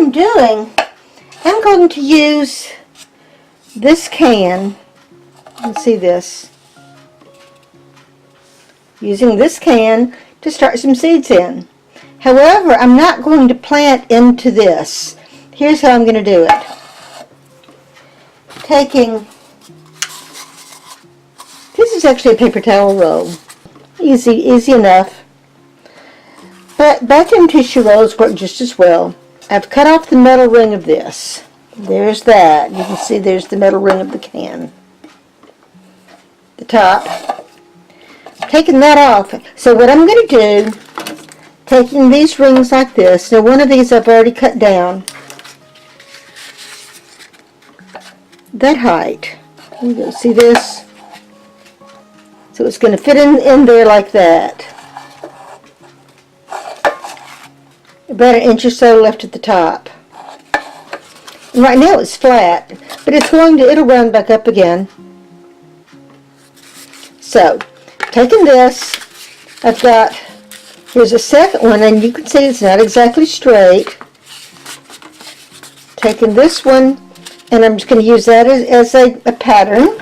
I'm doing, I'm going to use this can. Let's see this. Using this can to start some seeds in. However, I'm not going to plant into this. Here's how I'm going to do it. This is actually a paper towel roll. Easy enough. But bathroom tissue rolls work just as well. I've cut off the metal ring of this. There's that. You can see there's the metal ring of the can. The top. Taking that off. So what I'm going to do, taking these rings like this. Now one of these I've already cut down. That height. You go see this? So it's going to fit in there like that. About 1 inch or so left at the top. And right now it's flat, but it'll round back up again. So, taking this, here's a second one, and you can see it's not exactly straight. Taking this one, and I'm just going to use that as a pattern.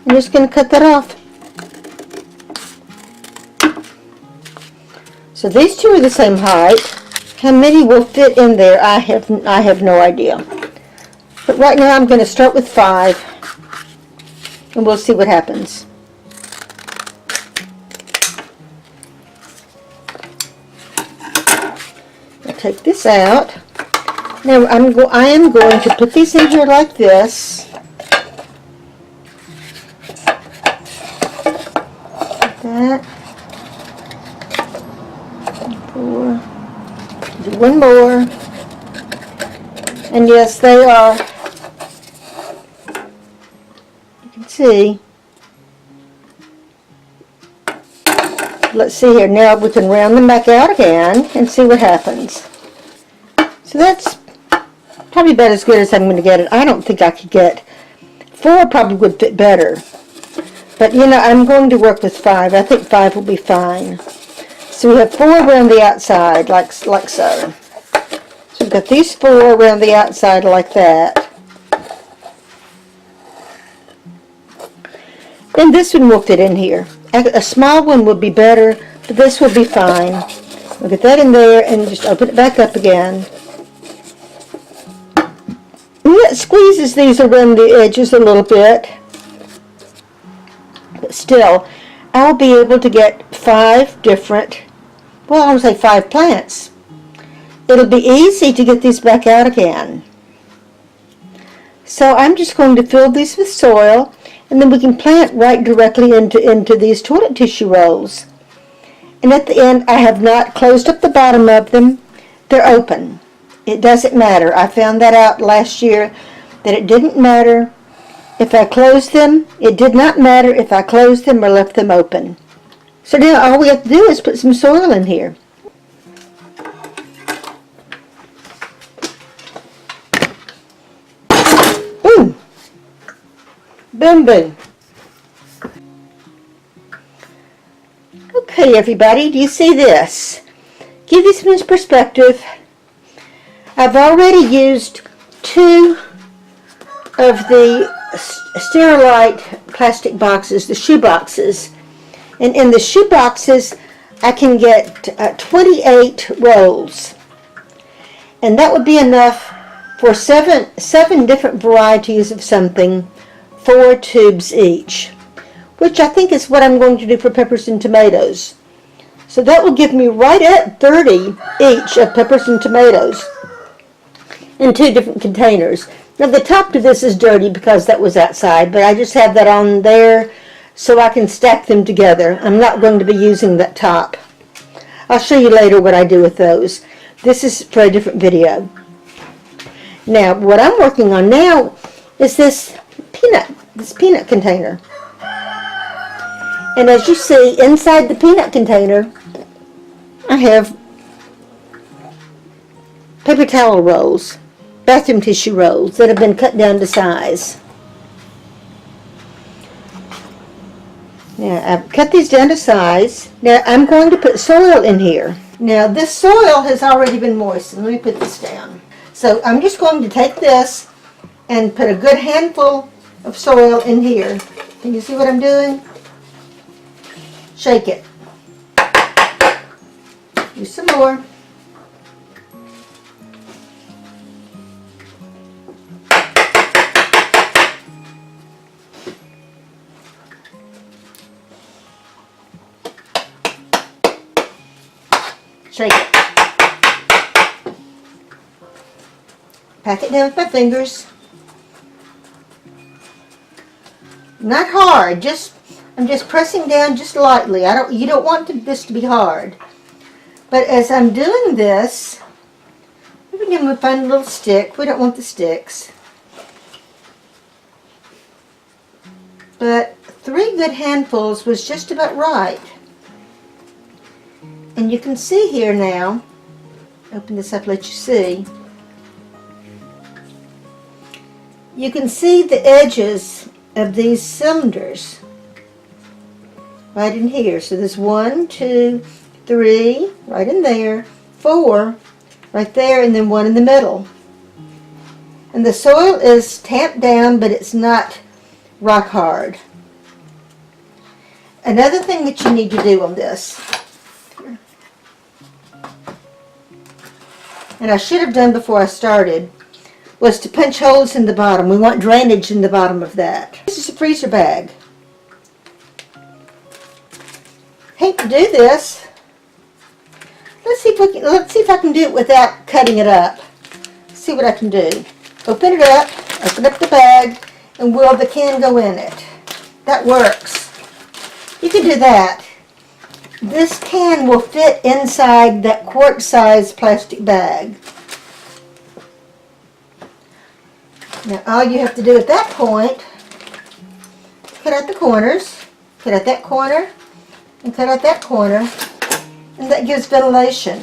I'm just going to cut that off. So these two are the same height. How many will fit in there, I have no idea. But right now I'm going to start with 5, and we'll see what happens. I'll take this out. Now I am going to put these in here like this. Like that. 4. Do one more. And yes, they are. You can see. Let's see here. Now we can round them back out again and see what happens. So that's probably about as good as I'm going to get it. I don't think I could get 4. Probably would fit better. But you know, I'm going to work with 5. I think 5 will be fine. So we have 4 around the outside, like so. So we've got these 4 around the outside like that. Then this one will fit in here. A small one would be better, but this will be fine. We'll get that in there and just open it back up again. And that squeezes these around the edges a little bit. But still, I'll be able to get 5 different, well, I would say 5 plants. It'll be easy to get these back out again. So I'm just going to fill these with soil, and then we can plant right directly into these toilet tissue rolls. And at the end, I have not closed up the bottom of them. They're open. It doesn't matter. I found that out last year, that it didn't matter if I closed them. It did not matter if I closed them or left them open. So now all we have to do is put some soil in here. Boom! Boom, boom. Okay, everybody, do you see this? Give you some perspective. I've already used 2 of the Sterilite plastic boxes, the shoe boxes. And in the shoe boxes, I can get 28 rolls. And that would be enough for seven different varieties of something, 4 tubes each, which I think is what I'm going to do for peppers and tomatoes. So that will give me right at 30 each of peppers and tomatoes in 2 different containers. Now the top of this is dirty because that was outside, but I just have that on there so I can stack them together. I'm not going to be using that top. I'll show you later what I do with those. This is for a different video. Now what I'm working on now is this peanut container. And as you see, inside the peanut container, I have paper towel rolls, bathroom tissue rolls that have been cut down to size. Now I've cut these down to size. Now I'm going to put soil in here. Now this soil has already been moistened. Let me put this down. So I'm just going to take this and put a good handful of soil in here. Can you see what I'm doing? Shake it. Use some more. Shake it. Pack it down with my fingers. Not hard, I'm just pressing down just lightly. You don't want this to be hard. But as I'm doing this, maybe I'm going to find a little stick. We don't want the sticks. But 3 good handfuls was just about right. And you can see here now, open this up, let you see. You can see the edges of these cylinders right in here. So there's 1, 2, 3 right in there, 4 right there, and then 1 in the middle. And the soil is tamped down, but it's not rock hard. Another thing that you need to do on this, and I should have done before I started, was to punch holes in the bottom. We want drainage in the bottom of that. This is a freezer bag. Hate to do this. Let's see if I can do it without cutting it up. See what I can do. Open it up, open up the bag, and will the can go in it? That works. You can do that. This can will fit inside that quart-sized plastic bag. Now all you have to do at that point, cut out the corners, cut out that corner, and cut out that corner, and that gives ventilation.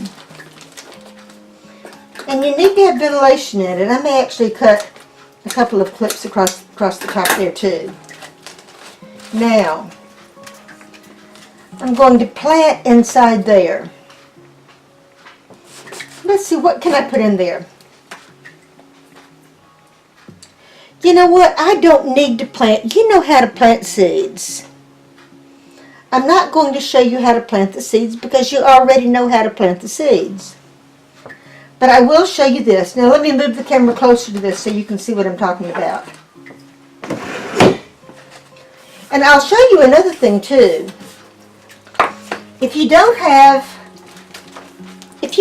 And you need to have ventilation in it. I may actually cut a couple of clips across the top there too. Now, I'm going to plant inside there. Let's see, what can I put in there? You know what? I don't need to plant. You know how to plant seeds. I'm not going to show you how to plant the seeds because you already know how to plant the seeds. But I will show you this. Now let me move the camera closer to this so you can see what I'm talking about. And I'll show you another thing too. If you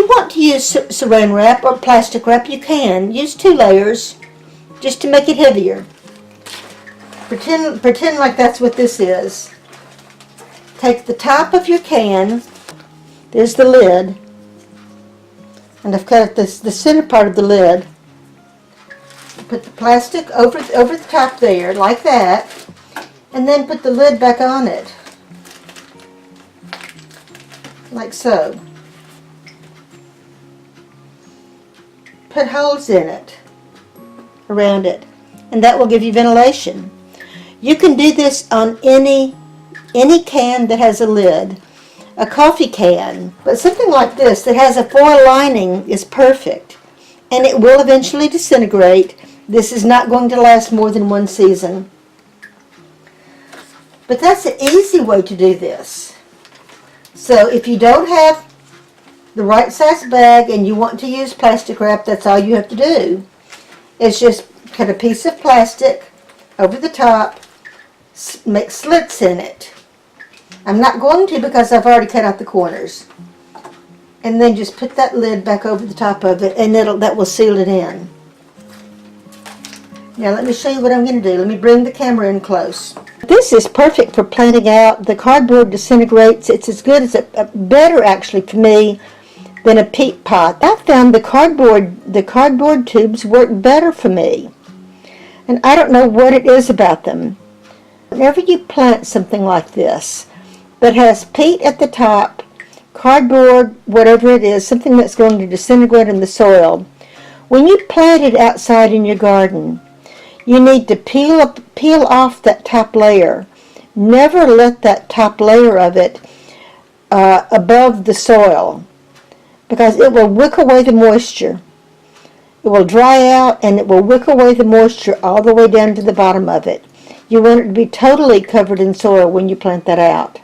want to use saran wrap or plastic wrap, you can. Use 2 layers just to make it heavier. Pretend like that's what this is. Take the top of your can. There's the lid. And I've cut the center part of the lid. Put the plastic over the top there, like that. And then put the lid back on it. Like so. Put holes in it, around it, and that will give you ventilation. You can do this on any can that has a lid. A coffee can, but something like this that has a foil lining is perfect, and it will eventually disintegrate. This is not going to last more than 1 season. But that's an easy way to do this. So if you don't have the right size bag and you want to use plastic wrap, that's all you have to do. Is just cut a piece of plastic over the top, make slits in it. I'm not going to because I've already cut out the corners. And then just put that lid back over the top of it, and that will seal it in. Now let me show you what I'm going to do. Let me bring the camera in close. This is perfect for planting out. The cardboard disintegrates. It's as good as better actually for me than a peat pot. I found the cardboard tubes work better for me. And I don't know what it is about them. Whenever you plant something like this that has peat at the top, cardboard, whatever it is, something that's going to disintegrate in the soil, when you plant it outside in your garden, you need to peel off that top layer never let that top layer of it above the soil, because it will wick away the moisture. It will dry out and it will wick away the moisture all the way down to the bottom of it. You want it to be totally covered in soil when you plant that out.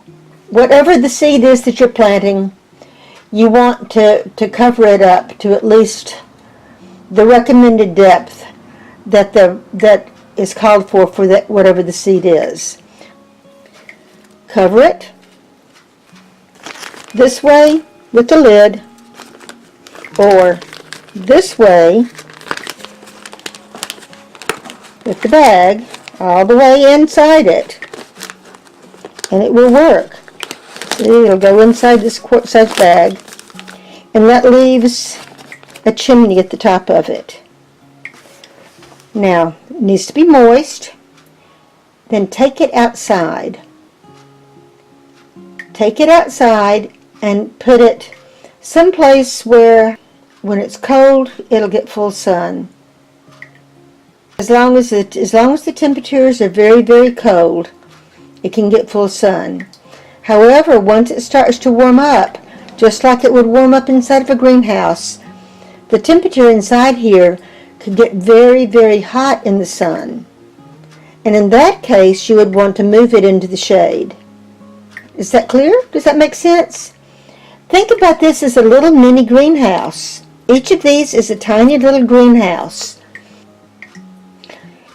Whatever the seed is that you're planting, you want to cover it up to at least the recommended depth that is called for that whatever the seed is. Cover it this way with the lid, or this way with the bag all the way inside it, and it will work. See, it'll go inside this quart-sized bag, and that leaves a chimney at the top of it. Now, it needs to be moist. Then take it outside. Take it outside and put it someplace where when it's cold, it'll get full sun. As long as the temperatures are very, very cold, it can get full sun. However, once it starts to warm up, just like it would warm up inside of a greenhouse, the temperature inside here could get very, very hot in the sun. And in that case, you would want to move it into the shade. Is that clear? Does that make sense? Think about this as a little mini greenhouse. Each of these is a tiny little greenhouse.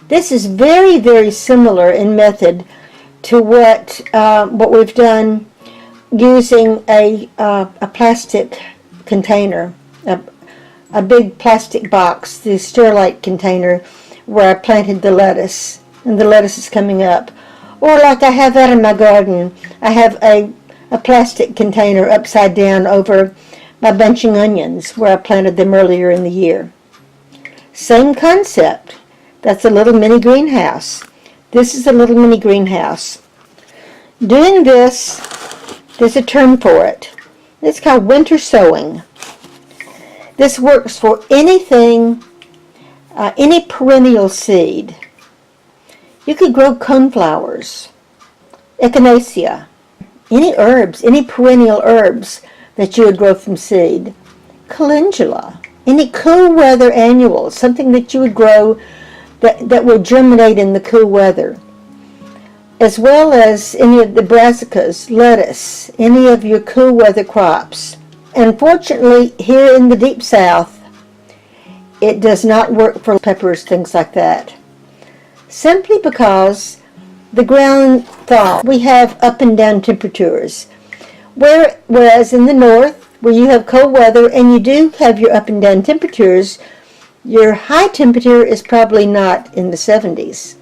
This is very, very similar in method to what we've done using a plastic container, a big plastic box, the Sterilite container, where I planted the lettuce, and the lettuce is coming up. Or like I have out in my garden, I have a plastic container upside down over my bunching onions where I planted them earlier in the year. Same concept. That's a little mini greenhouse. This is a little mini greenhouse. Doing this, there's a term for it. It's called winter sowing. This works for anything, any perennial seed. You could grow coneflowers, echinacea, any herbs, any perennial herbs that you would grow from seed. Calendula, any cool weather annuals, something that you would grow that would germinate in the cool weather. As well as any of the brassicas, lettuce, any of your cool weather crops. Unfortunately, here in the deep south, it does not work for peppers, things like that. Simply because the ground thaws. We have up and down temperatures. Whereas in the north, where you have cold weather and you do have your up and down temperatures, your high temperature is probably not in the 70s.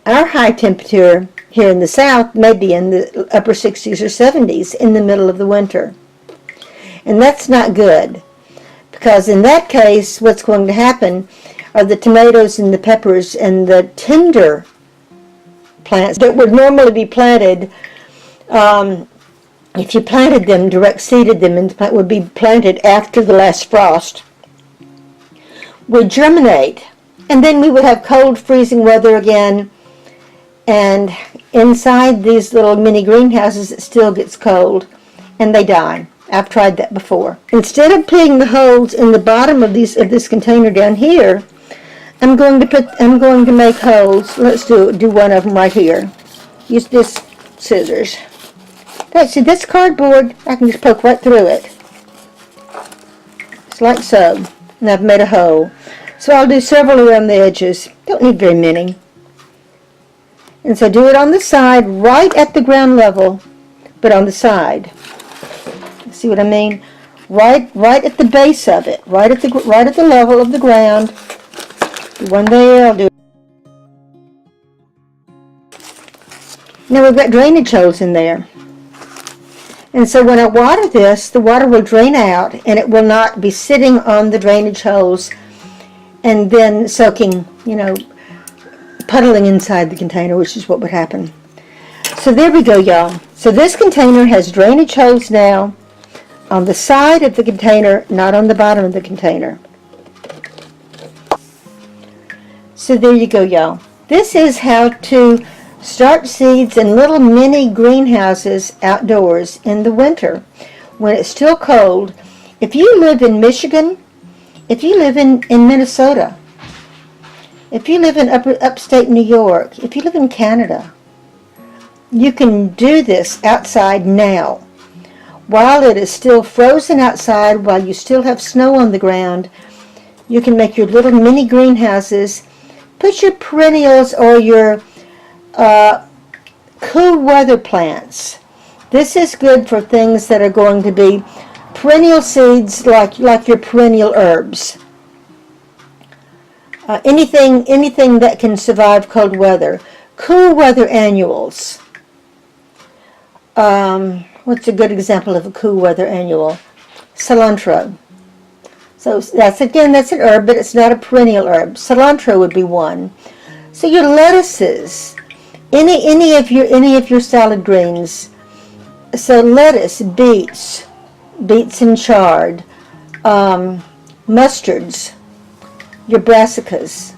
Our high temperature here in the south may be in the upper 60s or 70s in the middle of the winter. And that's not good, because in that case, what's going to happen are the tomatoes and the peppers and the tender plants that would normally be planted, if you planted them, direct seeded them, and would be planted after the last frost, would germinate. And then we would have cold, freezing weather again, and inside these little mini greenhouses it still gets cold, and they die. I've tried that before. Instead of putting the holes in the bottom of this container down here, I'm going to make holes. Let's do one of them right here. Use this scissors. See, this cardboard, I can just poke right through it. It's like so. And I've made a hole. So I'll do several around the edges. Don't need very many. And so do it on the side, right at the ground level, but on the side. See what I mean? Right at the base of it, right at the level of the ground. Do one there. I'll do. Now we've got drainage holes in there, and so when I water this, the water will drain out, and it will not be sitting on the drainage holes and then soaking, puddling inside the container, which is what would happen. So there we go, y'all. So this container has drainage holes now on the side of the container, not on the bottom of the container. So there you go, y'all. This is how to Start seeds in little mini greenhouses outdoors in the winter when it's still cold. If you live in Michigan, if you live in Minnesota, if you live in upstate New York, if you live in Canada, you can do this outside now. While it is still frozen outside, while you still have snow on the ground, you can make your little mini greenhouses. Put your perennials or your cool weather plants. This is good for things that are going to be perennial seeds, like your perennial herbs. Anything that can survive cold weather. Cool weather annuals. What's a good example of a cool weather annual? Cilantro. So that's an herb, but it's not a perennial herb. Cilantro would be one. So your lettuces, any of your salad greens. So lettuce, beets and chard, mustards, your brassicas.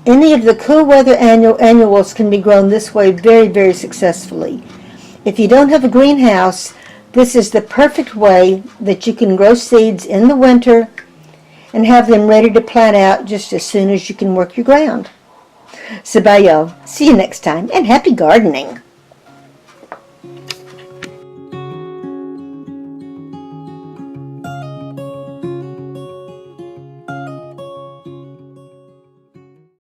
Any of the cool weather annuals can be grown this way very, very successfully. If you don't have a greenhouse, this is the perfect way that you can grow seeds in the winter and have them ready to plant out just as soon as you can work your ground. So bye, y'all. See you next time, and happy gardening.